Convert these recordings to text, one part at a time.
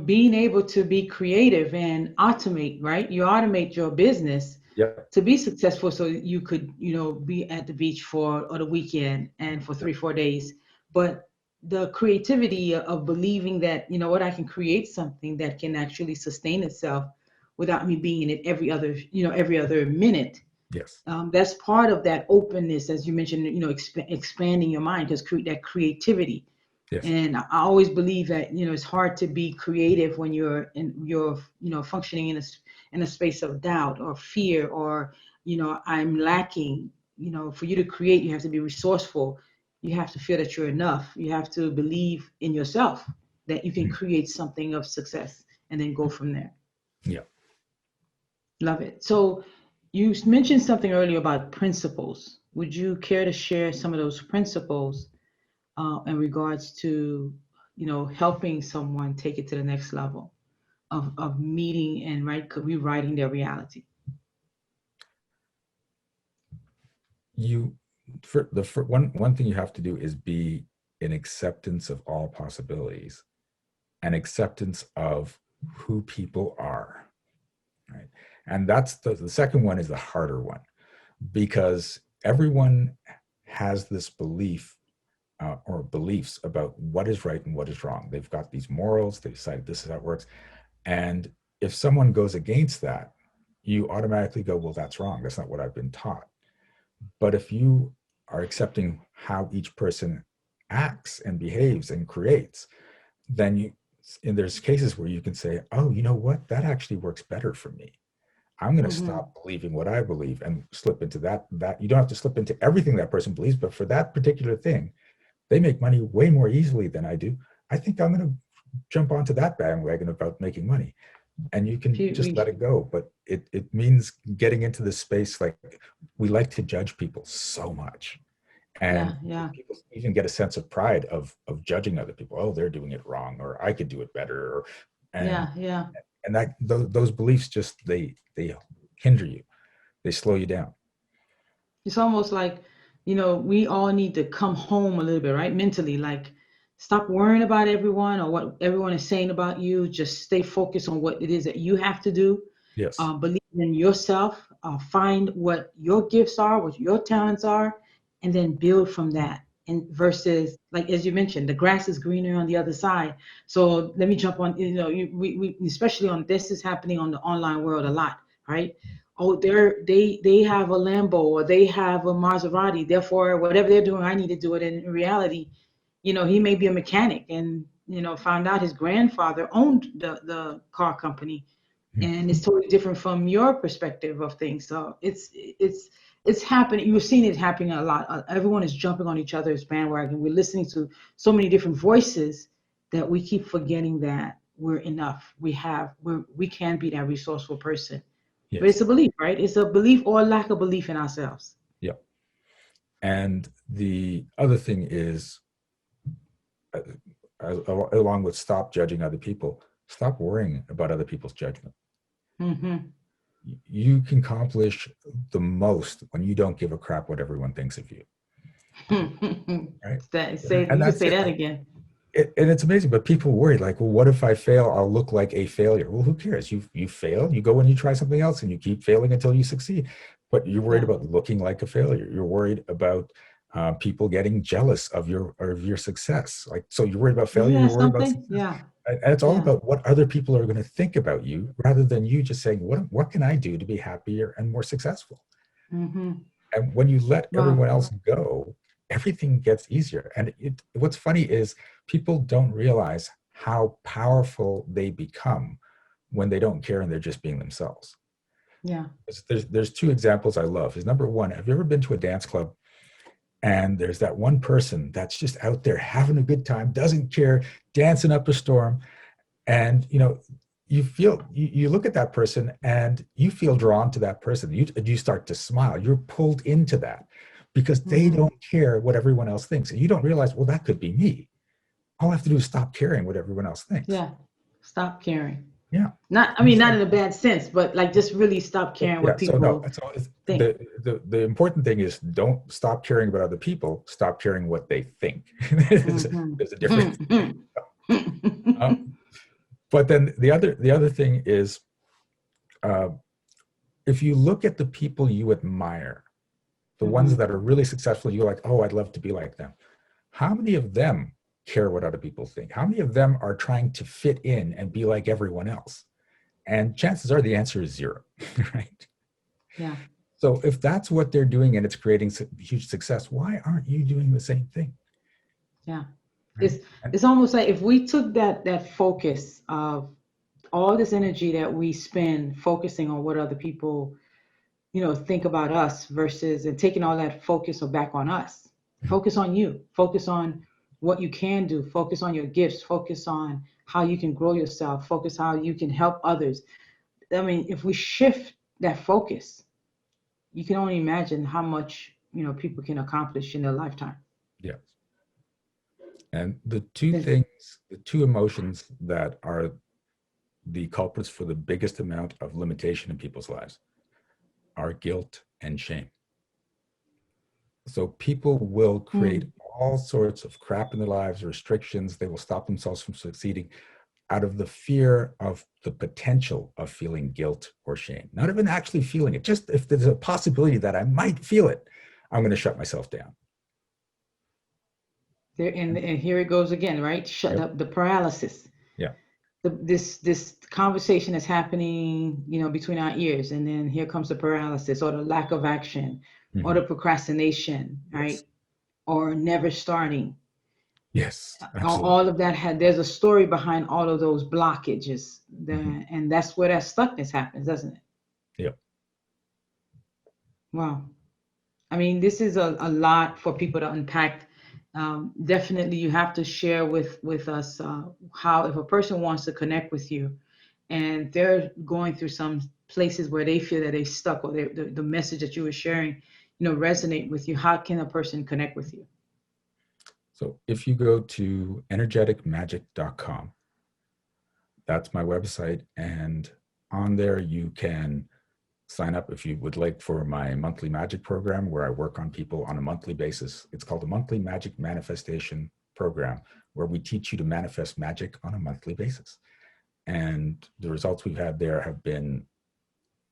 being able to be creative and automate, right? You automate your business Yep. to be successful so you could, be at the beach for or the weekend and for Yep. 3 4 days. But the creativity of believing that, what, I can create something that can actually sustain itself without me being in it every other minute. Yes. That's part of that openness, as you mentioned, expanding your mind, because that creativity. Yes. And I always believe that, it's hard to be creative when you're functioning in a space of doubt or fear, or, I'm lacking. For you to create, you have to be resourceful. You have to feel that you're enough. You have to believe in yourself that you can Mhm. create something of success and then go from there. Yeah. Love it. So you mentioned something earlier about principles. Would you care to share some of those principles in regards to, helping someone take it to the next level of meeting and rewriting their reality? You for the for one thing you have to do is be in acceptance of all possibilities and acceptance of who people are, right? And that's the second one is the harder one, because everyone has this belief, or beliefs about what is right and what is wrong. They've got these morals, they decided this is how it works. And if someone goes against that, you automatically go, well, that's wrong. That's not what I've been taught. But if you are accepting how each person acts and behaves and creates, then and there's cases where you can say, oh, you know what? That actually works better for me. I'm going to Mm-hmm. stop believing what I believe and slip into that. You don't have to slip into everything that person believes, but for that particular thing, they make money way more easily than I do. I think I'm going to jump onto that bandwagon about making money. And you can just let it go. But it means getting into this space. Like, we like to judge people so much. Yeah, And yeah, people even get a sense of pride of judging other people. Oh, they're doing it wrong, or I could do it better. And yeah, yeah. that those beliefs just they hinder you. They slow you down. It's almost like, we all need to come home a little bit, right? Mentally, like, stop worrying about everyone or what everyone is saying about you. Just stay focused on what it is that you have to do. Yes. Believe in yourself. Find what your gifts are, what your talents are, and then build from that. And versus, like as you mentioned, the grass is greener on the other side. So let me jump on. We especially on this is happening on the online world a lot, right? Oh, they have a Lambo or they have a Maserati. Therefore, whatever they're doing, I need to do it. And in reality, he may be a mechanic and found out his grandfather owned the car company, Mhm. and it's totally different from your perspective of things. So it's happening. You're seeing it happening a lot. Everyone is jumping on each other's bandwagon. We're listening to so many different voices that we keep forgetting that we're enough. We can be that resourceful person. But it's Yes. a belief, right? It's a belief or lack of belief in ourselves. Yeah. And the other thing is, uh, along with stop judging other people, stop worrying about other people's judgment. Mm-hmm. You can accomplish the most when you don't give a crap what everyone thinks of you, right? And You could that's say it. that again. And it's amazing, but people worry like, well, what if I fail? I'll look like a failure. Well, who cares? You fail, you go and you try something else, and you keep failing until you succeed. But you're worried Yeah. about looking like a failure. You're worried about people getting jealous of your success. Like, so you're worried about failure. Yeah, You're worried about something. success, Yeah. and it's all Yeah. about what other people are going to think about you, rather than you just saying, what can I do to be happier and more successful? Mm-hmm. And when you let Wow. everyone else go, everything gets easier. And what's funny is people don't realize how powerful they become when they don't care and they're just being themselves. Yeah. There's two examples I love. Is number one, have you ever been to a dance club and there's that one person that's just out there having a good time, doesn't care, dancing up a storm, and you look at that person and you feel drawn to that person. You start to smile. You're pulled into that because they Mm-hmm. don't care what everyone else thinks, and you don't realize, well, that could be me. All I have to do is stop caring what everyone else thinks. Yeah. Stop caring. Yeah. Not, I And mean, it's not like, in a bad sense, but like just really stop caring yeah, what so no, people it's think. the important thing is, don't stop caring about other people, stop caring what they think. there's, Mm-hmm. there's a difference. Mm-hmm. Uh, but then the other thing is, uh, if you look at the people you admire, the ones Mhm. that are really successful, you're like, oh, I'd love to be like them. How many of them care what other people think? How many of them are trying to fit in and be like everyone else? And chances are the answer is zero, right? Yeah, So if that's what they're doing and it's creating huge success, why aren't you doing the same thing? yeah. Right? It's And it's almost like if we took that focus of all this energy that we spend focusing on what other people, think about us versus and taking all that focus back on us. Focus on you. Focus on what you can do. Focus on your gifts. Focus on how you can grow yourself. Focus how you can help others. I mean, if we shift that focus, you can only imagine how much, people can accomplish in their lifetime. yes, and the two There's- things, the two emotions that are the culprits for the biggest amount of limitation in people's lives are guilt and shame. So people will create Mm, all sorts of crap in their lives, restrictions. They will stop themselves from succeeding out of the fear of the potential of feeling guilt or shame. Not even actually feeling it, just if there's a possibility that I might feel it, I'm going to shut myself down. there and, And, and here it goes again, right? Shut yep. up the paralysis. Yeah. This conversation is happening, between our ears, and then here comes the paralysis or the lack of action or Mm-hmm. the procrastination, Yes. right? Or never starting. Yes. Absolutely. All of that had there's a story behind all of those blockages, Mm-hmm. and that's where that stuckness happens, doesn't it? Yep. Wow. I mean, this is a lot for people to unpack. Definitely, you have to share with us how if a person wants to connect with you, and they're going through some places where they feel that they're stuck, or the message that you were sharing, resonate with you. How can a person connect with you? So if you go to energeticmagic.com, that's my website. And on there, you can sign up if you would like for my monthly magic program where I work on people on a monthly basis. It's called the Monthly Magic Manifestation Program, where we teach you to manifest magic on a monthly basis. And the results we've had there have been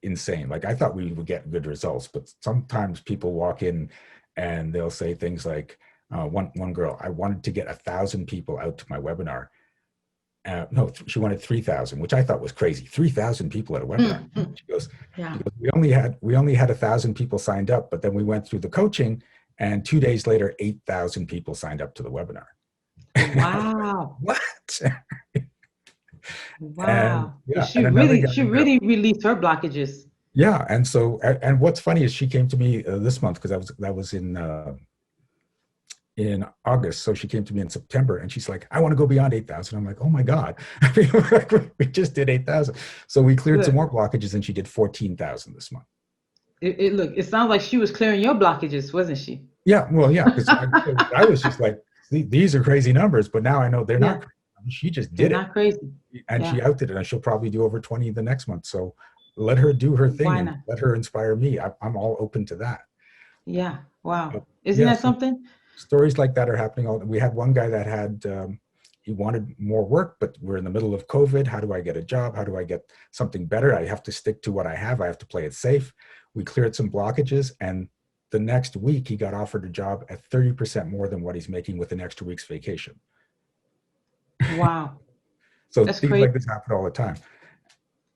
insane. Like I thought we would get good results, but sometimes people walk in and they'll say things like, one girl, I wanted to get 1,000 people out to my webinar. No, she wanted 3,000, which I thought was crazy. 3,000 people at a webinar. She goes, Yeah. we only had 1,000 people signed up, but then we went through the coaching, and 2 days later, 8,000 people signed up to the webinar. Wow. What? And Wow. So yeah, she and another really, guy, she really released her blockages. yeah, and so and what's funny is she came to me this month because that was in August. So she came to me in September and she's like, I want to go beyond 8,000. I'm like, oh my God. We just did 8,000. So we cleared some Look, more blockages and she did 14,000 this month. look. It sounds like she was clearing your blockages, wasn't she? Yeah. Well, yeah. Because I was just like, these are crazy numbers, but now I know they're not Yeah, crazy. I mean, she just they're did it not crazy. and Yeah. she outed it and she'll probably do over 20 the next month. So let her do her thing Why and not? let her inspire me. I'm all open to that. Yeah. Wow. But Isn't yeah, that so something? stories like that are happening. We had one guy that had he wanted more work, but we're in the middle of COVID. How do I get a job? How do I get something better? I have to stick to what I have. I have to play it safe. We cleared some blockages, and the next week he got offered a job at 30% more than what he's making with an extra week's vacation. Wow. So That's things crazy. like this happen all the time.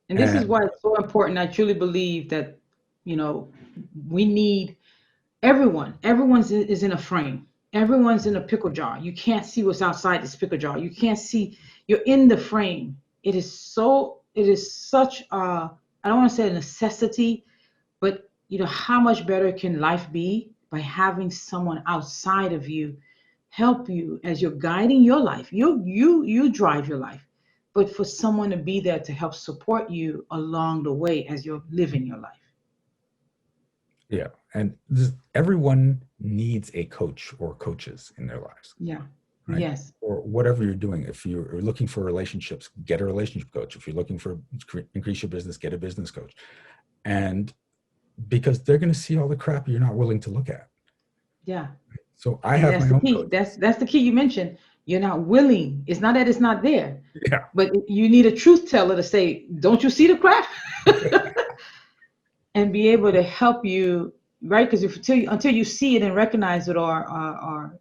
And this is And why it's so important. I truly believe that, you know, we need everyone. Is in a frame. Everyone's in a pickle jar. You can't see what's outside this pickle jar. You can't see. You're in the frame. It is so. It is such a. I don't want to say a necessity, but how much better can life be by having someone outside of you help you as you're guiding your life. You drive your life, but for someone to be there to help support you along the way as you're living your life. yeah, and everyone needs a coach or coaches in their lives, Yeah. right? Yes. Or whatever you're doing. If you're looking for relationships, get a relationship coach. If you're looking for increase your business, get a business coach. And because they're going to see all the crap you're not willing to look at. Yeah. So I And have that's my the own key. That's coaches. that's the key you mentioned. You're not willing. It's not that it's not there, Yeah. but you need a truth teller to say, "Don't you see the crap?" and be able to help you, right? Because if until you see it and recognize it, or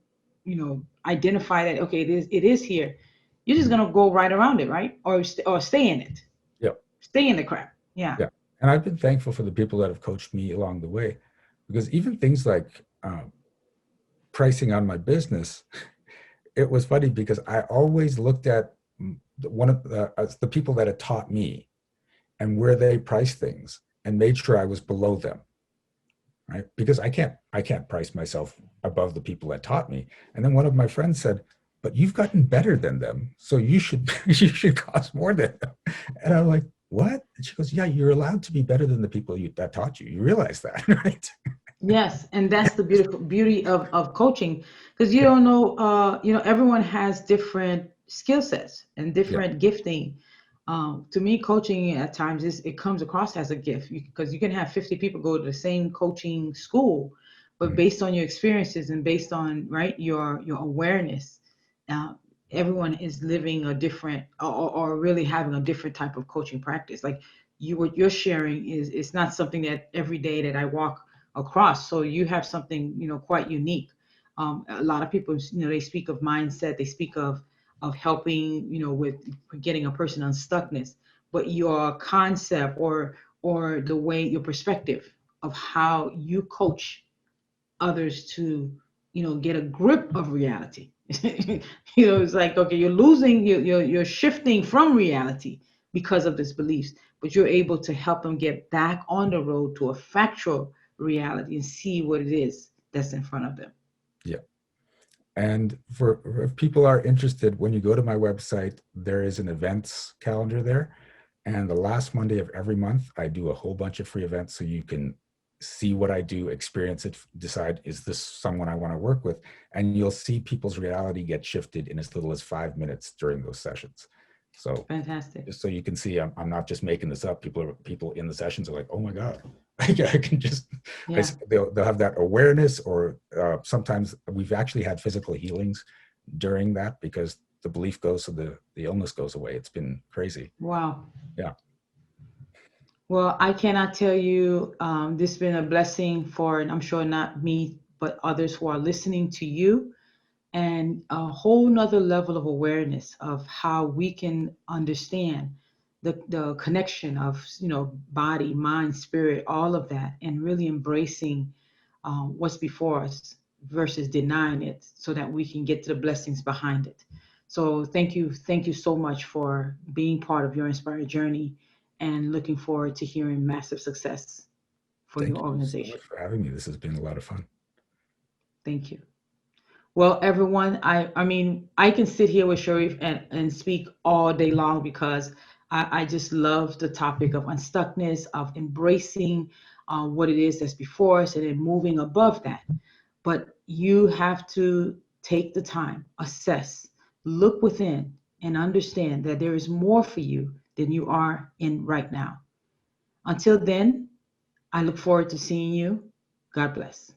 identify that, okay, it is here, you're just Mhm. gonna go right around it, right? Or stay in it, Yep. stay in the crap. Yeah. Yeah. And I've been thankful for the people that have coached me along the way, because even things like pricing on my business, it was funny because I always looked at one of the people that had taught me and where they price things and made sure I was below them, right? Because I can't price myself above the people that taught me. And then one of my friends said, "But you've gotten better than them, so you should you should cost more than them." And I'm like, "What?" And she goes, "Yeah, you're allowed to be better than the people that taught you. You realize that, right?" Yes, and that's the beautiful beauty of coaching, because you Yeah, don't know, everyone has different skill sets and yeah, different gifting. To me, coaching at times it comes across as a gift, because you can have 50 people go to the same coaching school, but mhm, based on your experiences and based on, right, your awareness, uh, everyone is living a different, or really having a different type of coaching practice. Like what you're sharing is, it's not something that every day that I walk across. So you have something, quite unique. A lot of people, they speak of mindset, they speak of helping, with getting a person unstuckness, but your concept, or the way, your perspective of how you coach others to, get a grip of reality. It's like, okay, you're losing, you're shifting from reality because of this beliefs, but you're able to help them get back on the road to a factual reality and see what it is that's in front of them. yeah. And for if people are interested, when you go to my website, there is an events calendar there. And the last Monday of every month, I do a whole bunch of free events so you can see what I do, experience it, decide, is this someone I want to work with? And you'll see people's reality get shifted in as little as 5 minutes during those sessions. So Fantastic. just so you can see, I'm not just making this up. People in the sessions are like, oh my God, I can just, Yeah. they'll have that awareness, or sometimes we've actually had physical healings during that because the belief goes, so the illness goes away. It's been crazy. Wow. Yeah. Well, I cannot tell you, this has been a blessing for, and I'm sure not me, but others who are listening to you, and a whole nother level of awareness of how we can understand the connection of, body, mind, spirit, all of that, and really embracing, what's before us versus denying it, so that we can get to the blessings behind it. So thank you so much for being part of your inspired journey, and looking forward to hearing massive success for your Thank you so much organization. for having me. This has been a lot of fun. Thank you. Well, everyone, I mean, I can sit here with Sharif and speak all day long, because I just love the topic of unstuckness, of embracing, what it is that's before us, and then moving above that. But you have to take the time, assess, look within, and understand that there is more for you than you are in right now. Until then, I look forward to seeing you. God bless.